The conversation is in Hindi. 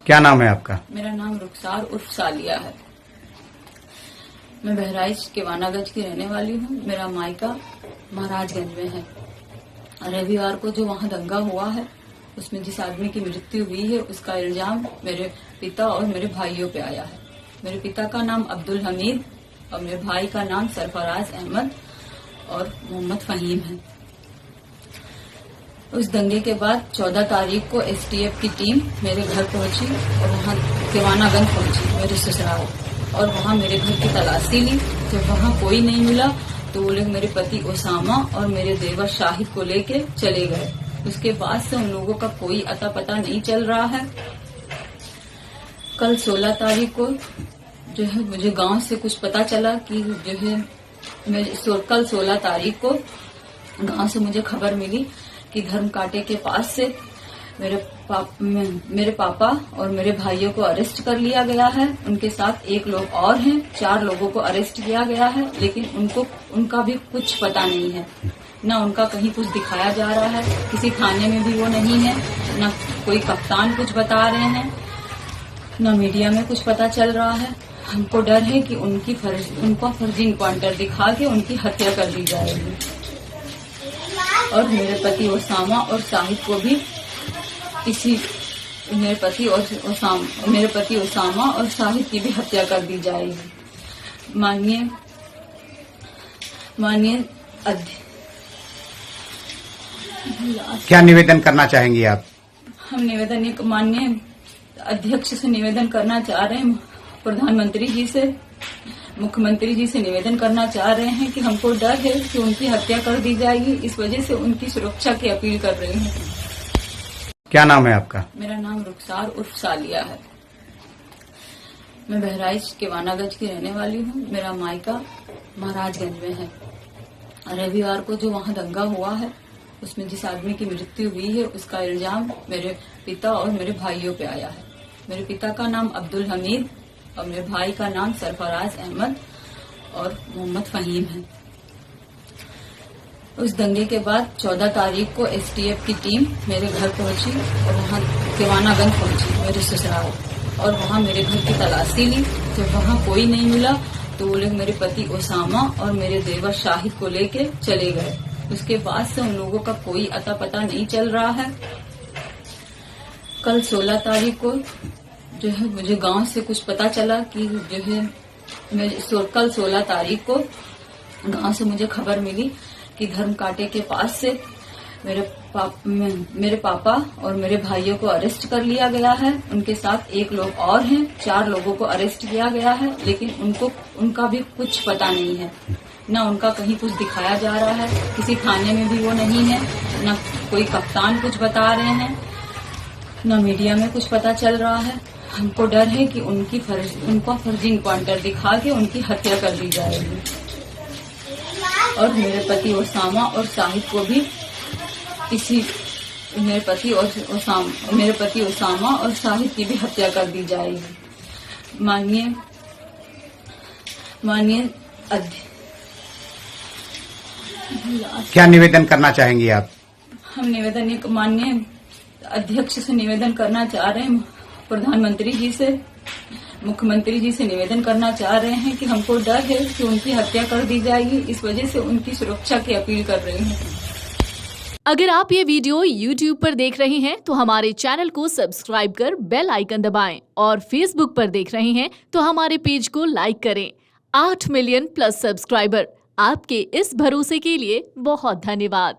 क्या नाम है आपका? मेरा नाम रुखसार उर्फ सालिया है। मैं बहराइच केवानागंज की रहने वाली हूँ। मेरा मायका महाराजगंज में है। रविवार को जो वहाँ दंगा हुआ है उसमें जिस आदमी की मृत्यु हुई है उसका इल्जाम मेरे पिता और मेरे भाइयों पे आया है। मेरे पिता का नाम अब्दुल हमीद और मेरे भाई का नाम सरफराज अहमद और मोहम्मद फहीम है। उस दंगे के बाद 14 तारीख को एसटीएफ की टीम मेरे घर पहुंची और वहां केवानागंज पहुंची मेरे ससुराल, और वहां मेरे घर की तलाशी ली। जब वहां कोई नहीं मिला तो वो लोग मेरे पति ओसामा और मेरे देवर शाहिद को लेके चले गए। उसके बाद से उन लोगों का कोई अता पता नहीं चल रहा है। कल 16 तारीख को जो है मुझे गांव से कुछ पता चला कि जो है कल 16 तारीख को गांव से मुझे खबर मिली कि धर्म कांटे के पास से मेरे पापा और मेरे भाइयों को अरेस्ट कर लिया गया है। उनके साथ एक लोग और हैं। 4 लोगों को अरेस्ट किया गया है, लेकिन उनका भी कुछ पता नहीं है। न उनका कहीं कुछ दिखाया जा रहा है, किसी थाने में भी वो नहीं है, न कोई कप्तान कुछ बता रहे हैं, न मीडिया में कुछ पता चल रहा है। हमको डर है कि उनका फर्जी इनकाउंटर दिखा के उनकी हत्या कर दी जाएगी और मेरे पति ओसामा और शाहिद को भी मेरे पति ओसामा और शाहिद की भी हत्या कर दी जाएगी। माननीय क्या निवेदन करना चाहेंगी आप? हम माननीय अध्यक्ष से निवेदन करना चाह रहे हैं, प्रधानमंत्री जी से, मुख्यमंत्री जी से निवेदन करना चाह रहे हैं कि हमको डर है कि उनकी हत्या कर दी जाएगी। इस वजह से उनकी सुरक्षा की अपील कर रहे हैं। क्या नाम है आपका? मेरा नाम रुखसार उर्फ सालिया है। मैं बहराइच केवानागंज की रहने वाली हूँ। मेरा मायका महाराजगंज में है। रविवार को जो वहाँ दंगा हुआ है उसमें जिस आदमी की मृत्यु हुई है उसका इल्जाम मेरे पिता और मेरे भाइयों पे आया है। मेरे पिता का नाम अब्दुल हमीद और मेरे भाई का नाम सरफराज अहमद और मोहम्मद फहीम है। उस दंगे के बाद 14 तारीख को एसटीएफ की टीम मेरे घर पहुंची और वहां केवानागंज पहुंची मेरे ससुराल, और वहां मेरे घर की तलाशी ली। जब वहां कोई नहीं मिला तो वो लोग मेरे पति ओसामा और मेरे देवर शाहिद को लेके चले गए। उसके बाद से उन लोगों का कोई अता पता नहीं चल रहा है। कल 16 तारीख को जो है मुझे गांव से कुछ पता चला कि जो है कल 16 तारीख को गांव से मुझे खबर मिली कि धर्म कांटे के पास से मेरे पापा और मेरे भाइयों को अरेस्ट कर लिया गया है। उनके साथ एक लोग और हैं। 4 लोगों को अरेस्ट किया गया है, लेकिन उनका भी कुछ पता नहीं है। न उनका कहीं कुछ दिखाया जा रहा है, किसी थाने में भी वो नहीं है, न कोई कप्तान कुछ बता रहे हैं, न मीडिया में कुछ पता चल रहा है। हमको डर है कि उनका फर्जी इनकाउंटर दिखा के उनकी हत्या कर दी जाएगी और मेरे पति ओसामा और शाहिद को भी मेरे पति ओसामा और शाहिद की भी हत्या कर दी जाएगी। माननीय क्या निवेदन करना चाहेंगी आप? हम माननीय अध्यक्ष से निवेदन करना चाह रहे हैं, प्रधानमंत्री जी से, मुख्यमंत्री जी से निवेदन करना चाह रहे हैं कि हमको डर है कि उनकी हत्या कर दी जाएगी। इस वजह से उनकी सुरक्षा की अपील कर रहे हैं। अगर आप ये वीडियो YouTube पर देख रहे हैं तो हमारे चैनल को सब्सक्राइब कर बेल आइकन दबाएं, और Facebook पर देख रहे हैं तो हमारे पेज को लाइक करें। 8 मिलियन प्लस सब्सक्राइबर, आपके इस भरोसे के लिए बहुत धन्यवाद।